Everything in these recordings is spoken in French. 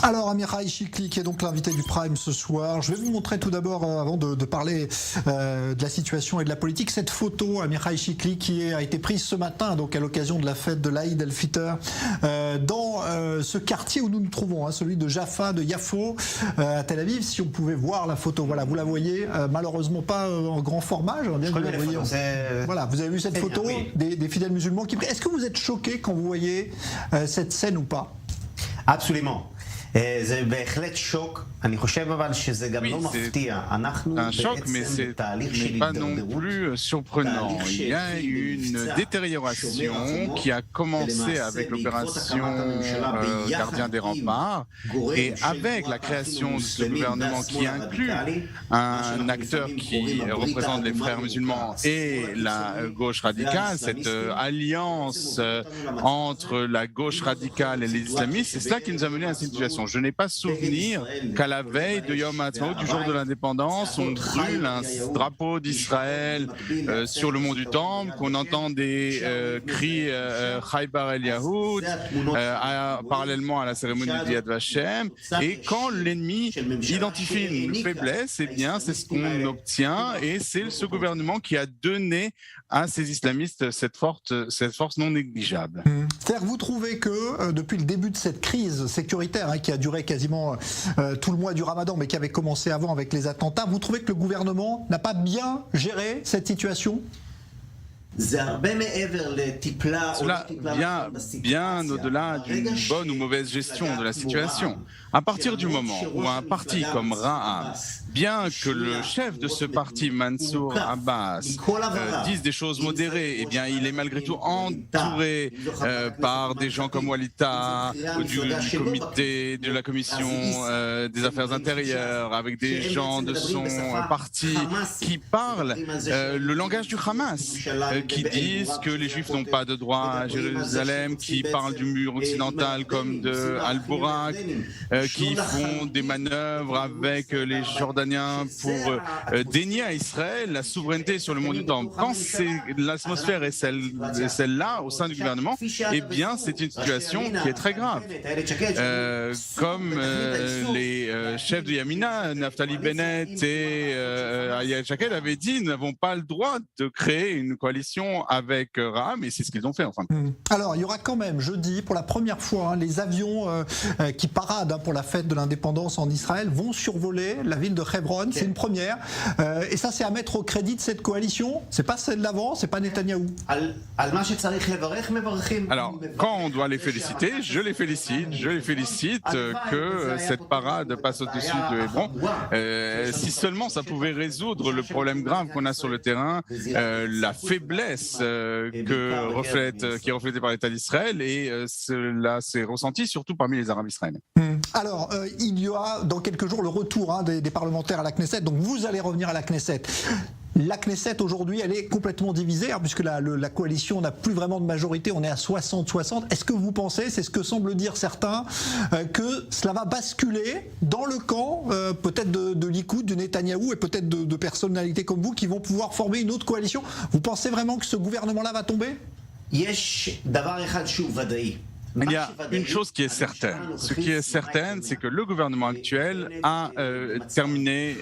Alors, Amirai Chikli, qui est donc l'invité du Prime ce soir, je vais vous montrer tout d'abord, avant de parler de la situation et de la politique, cette photo, Amirai Chikli, qui a été prise ce matin, donc à l'occasion de la fête de l'Aïd el-Fitr, dans ce quartier où nous nous trouvons, celui de Jaffa, de Yafo, à Tel Aviv. Si on pouvait voir la photo, voilà, vous la voyez, malheureusement pas en grand format, j'aimerais bien que vous la voyez. Voilà, vous avez vu cette photo des fidèles musulmans qui... Est-ce que vous êtes choqués quand vous voyez cette scène ou pas? Absolument. זה בהחלט שוק, אני חושב אבל שזה גם לא מפתיע. אנחנו בעצם בתהליך של הידרדרות. Plus surprenant. Il y a une détérioration qui a commencé avec l'opération Gardien des remparts et avec la création de ce gouvernement qui inclut un acteur qui représente les frères musulmans et la gauche radicale, cette alliance entre la gauche radicale et les islamistes, c'est cela qui nous a mené à cette situation. Je n'ai pas souvenir qu'à la veille de Yom HaAtzmaut, du jour de l'indépendance, on brûle un drapeau d'Israël sur le mont du Temple, qu'on entend des cris Chaybar El Yahoud, parallèlement à la cérémonie de Yad Vashem. Et quand l'ennemi identifie une faiblesse, eh bien, c'est ce qu'on obtient et c'est ce gouvernement qui a donné à ces islamistes cette force non négligeable. C'est-à-dire que vous trouvez que depuis le début de cette crise sécuritaire qui a duré quasiment tout le mois du Ramadan, mais qui avait commencé avant avec les attentats, vous trouvez que le gouvernement n'a pas bien géré cette situation ? Cela vient bien au-delà d'une bonne ou mauvaise gestion de la situation. À partir du moment où un parti comme Ra'am, bien que le chef de ce parti, Mansour Abbas, dise des choses modérées, eh bien, il est malgré tout entouré par des gens comme Walita, du comité, de la commission des affaires intérieures, avec des gens de son parti qui parlent le langage du Hamas, qui disent que les Juifs n'ont pas de droit à Jérusalem, qui parlent du mur occidental comme de Al-Burak, qui font des manœuvres avec les Jordaniens pour dénier à Israël la souveraineté sur le mont du Temple. Quand l'atmosphère est celle-là au sein du gouvernement, eh bien c'est une situation qui est très grave. Comme les chefs de Yamina, Naftali Bennett et Ayelet Shaked avaient dit, nous n'avons pas le droit de créer une coalition avec Ra'am, et c'est ce qu'ils ont fait enfin. Alors il y aura quand même jeudi, pour la première fois, les avions qui paradent pour la fête de l'indépendance en Israël vont survoler la ville de Hebron. C'est une première. Et ça, c'est à mettre au crédit de cette coalition. C'est pas celle d'avant, c'est pas Netanyahou. Alors, quand on doit les féliciter, je les félicite que cette parade passe au-dessus de Hébron. Si seulement ça pouvait résoudre le problème grave qu'on a sur le terrain, la faiblesse qui est reflétée par l'État d'Israël, et cela s'est ressenti surtout parmi les Arabes israéliens. Alors, il y aura dans quelques jours le retour des parlementaires à la Knesset, donc vous allez revenir à la Knesset. La Knesset aujourd'hui, elle est complètement divisée, puisque la coalition n'a plus vraiment de majorité, on est à 60-60. Est-ce que vous pensez, c'est ce que semblent dire certains, que cela va basculer dans le camp peut-être de Likoud, de Netanyahou et peut-être de personnalités comme vous qui vont pouvoir former une autre coalition? Vous pensez vraiment que ce gouvernement-là va tomber? Il y a une chose qui est certaine. Ce qui est certain, c'est que le gouvernement actuel a terminé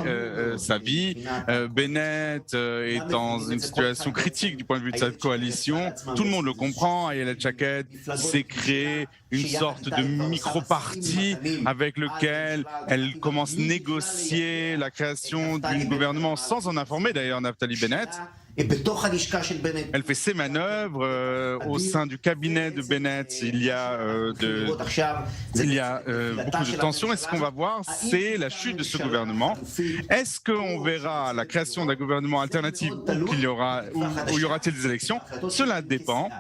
sa vie. Bennett est dans une situation critique du point de vue de cette coalition. Tout le monde le comprend. Ayelet Shaked s'est créé une sorte de micro-parti avec lequel elle commence à négocier la création d'un gouvernement sans en informer d'ailleurs Naftali Bennett. Elle fait ses manœuvres au sein du cabinet de Bennett. Il y a beaucoup de tensions. Et ce qu'on va voir, c'est la chute de ce gouvernement. Est-ce qu'on verra la création d'un gouvernement alternatif où y aura-t-il des élections? Cela dépend.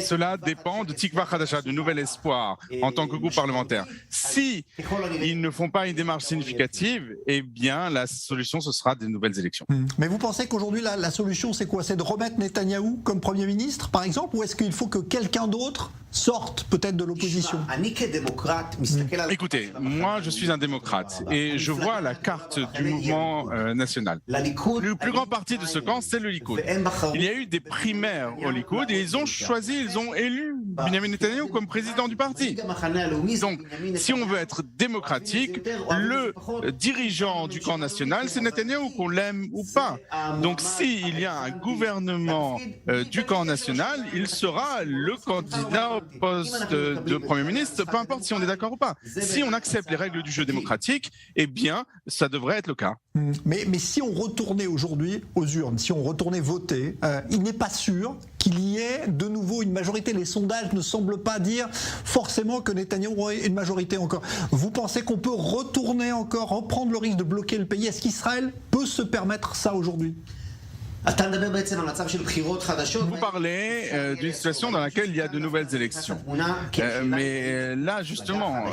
Cela dépend de Tikva Hadasha, de Nouvel Espoir, en tant que groupe parlementaire. Si ils ne font pas une démarche significative, eh bien, la solution, ce sera des nouvelles élections. Mais vous pensez qu'aujourd'hui, la solution, c'est quoi? C'est de remettre Netanyahou comme Premier ministre, par exemple, ou est-ce qu'il faut que quelqu'un d'autre sorte peut-être de l'opposition? Écoutez, moi, je suis un démocrate et je vois la carte du mouvement national. Le plus grand parti de ce camp, c'est le Likoud. Il y a eu des primaires au Likoud et ils ont choisi, ils ont élu Benjamin Netanyahu comme président du parti. Donc, si on veut être démocratique, le dirigeant du camp national, c'est Netanyahu, qu'on l'aime ou pas. Donc, s'il y a un gouvernement du camp national, il sera le candidat au poste de Premier ministre, peu importe si on est d'accord ou pas. Si on accepte les règles du jeu démocratique, eh bien, ça devrait être le cas. Mais si on retournait aujourd'hui aux urnes, si on retournait voter, il n'est pas sûr qu'il y ait de nouveau une majorité. Les sondages ne semblent pas dire forcément que Netanyahou aurait une majorité encore. Vous pensez qu'on peut retourner encore, reprendre le risque de bloquer le pays? Est-ce qu'Israël peut se permettre ça aujourd'hui? Vous parlez d'une situation dans laquelle il y a de nouvelles élections. Mais là, justement,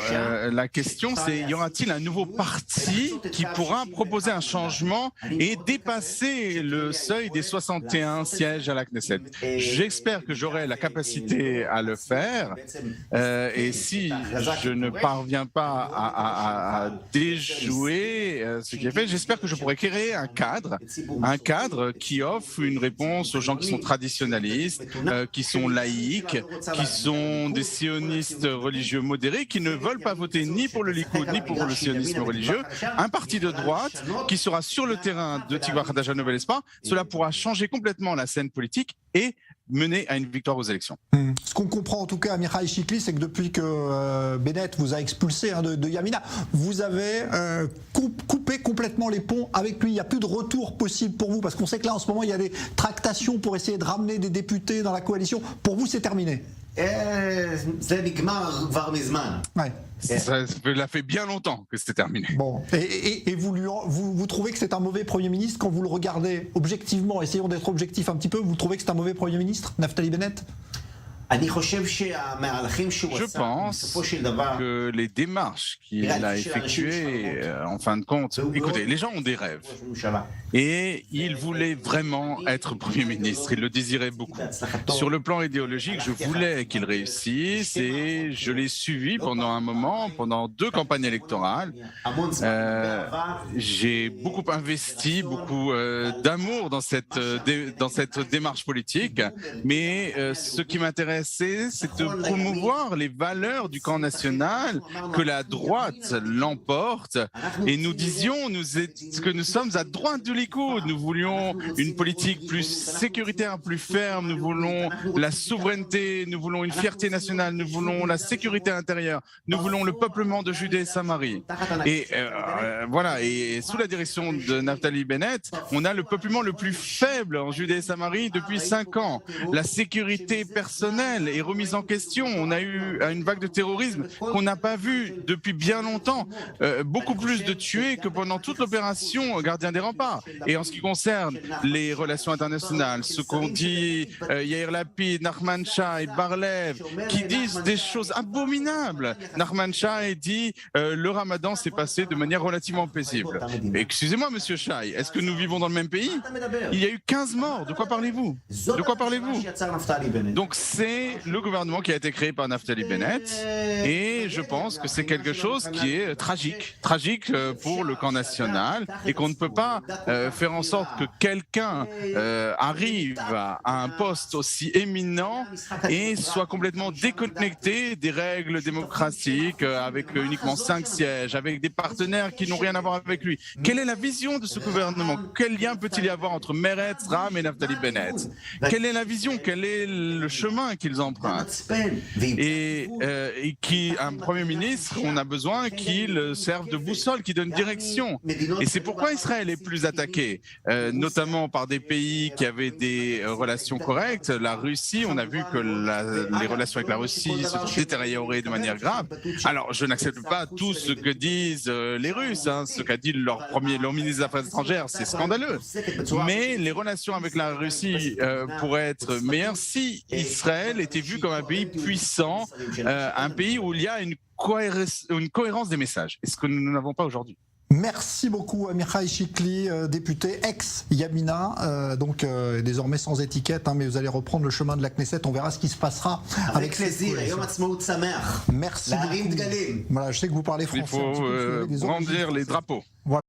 la question, c'est y aura-t-il un nouveau parti qui pourra proposer un changement et dépasser le seuil des 61 sièges à la Knesset? J'espère que j'aurai la capacité à le faire. Et si je ne parviens pas à déjouer ce qui est fait, j'espère que je pourrai créer un cadre qui offre une réponse aux gens qui sont traditionnalistes, qui sont laïcs, qui sont des sionistes religieux modérés, qui ne veulent pas voter ni pour le Likoud ni pour le sionisme religieux. Un parti de droite qui sera sur le terrain de Tikva Hadasha Nouvel Espoir. Cela pourra changer complètement la scène politique et mener à une victoire aux élections. Ce qu'on comprend en tout cas, Amichai Shikli, c'est que depuis que Bennett vous a expulsé de Yamina, vous avez coupé complètement les ponts avec lui. Il n'y a plus de retour possible pour vous, parce qu'on sait que là en ce moment il y a des tractations pour essayer de ramener des députés dans la coalition. Pour vous, c'est terminé. Ouais. Ça fait bien longtemps que c'était terminé. Bon. Et vous trouvez que c'est un mauvais Premier ministre quand vous le regardez objectivement? Essayons d'être objectifs un petit peu. Vous trouvez que c'est un mauvais Premier ministre, Naftali Bennett? Je pense que les démarches qu'il a effectuées, en fin de compte, écoutez, les gens ont des rêves. Et il voulait vraiment être Premier ministre, il le désirait beaucoup. Sur le plan idéologique, je voulais qu'il réussisse et je l'ai suivi pendant un moment, pendant 2 campagnes électorales. J'ai beaucoup investi, beaucoup d'amour dans cette démarche politique, mais ce qui m'intéresse, c'est de promouvoir les valeurs du camp national, que la droite l'emporte. Et nous disions que nous sommes à droite du Likoud. Nous voulions une politique plus sécuritaire, plus ferme. Nous voulons la souveraineté, nous voulons une fierté nationale, nous voulons la sécurité intérieure, nous voulons le peuplement de Judée et Samarie. Et voilà, et sous la direction de Naftali Bennett, on a le peuplement le plus faible en Judée et Samarie depuis 5 ans. La sécurité personnelle est remise en question. On a eu une vague de terrorisme qu'on n'a pas vue depuis bien longtemps. Beaucoup plus de tués que pendant toute l'opération Gardien des remparts. Et en ce qui concerne les relations internationales, ce qu'ont dit Yair Lapid, Nachman Shai, Bar-Lev, qui disent des choses abominables. Nachman Shai dit le ramadan s'est passé de manière relativement paisible. Excusez-moi, monsieur Shai, est-ce que nous vivons dans le même pays? Il y a eu 15 morts. De quoi parlez-vous? De quoi parlez-vous? Donc c'est le gouvernement qui a été créé par Naftali Bennett et je pense que c'est quelque chose qui est tragique pour le camp national et qu'on ne peut pas faire en sorte que quelqu'un arrive à un poste aussi éminent et soit complètement déconnecté des règles démocratiques avec uniquement 5 sièges, avec des partenaires qui n'ont rien à voir avec lui. Quelle est la vision de ce gouvernement? Quel lien peut-il y avoir entre Meretz, Ram et Naftali Bennett? Quelle est la vision? Quel est le chemin qu'ils empruntent? Et un Premier ministre, on a besoin qu'il serve de boussole, qu'il donne direction. Et c'est pourquoi Israël est plus attaqué, notamment par des pays qui avaient des relations correctes. La Russie, on a vu que les relations avec la Russie se sont détériorées de manière grave. Alors, je n'accepte pas tout ce que disent les Russes, hein. Ce qu'a dit leur ministre des Affaires étrangères, c'est scandaleux. Mais les relations avec la Russie pourraient être meilleures si Israël était vu comme un pays puissant, un pays où il y a une cohérence des messages, et ce que nous n'avons pas aujourd'hui. Merci beaucoup Amichai Shikli, député ex-Yamina, donc désormais sans étiquette, hein, mais vous allez reprendre le chemin de la Knesset, on verra ce qui se passera avec plaisir. Merci beaucoup. Voilà, je sais que vous parlez français. Il faut brandir les drapeaux. Voilà.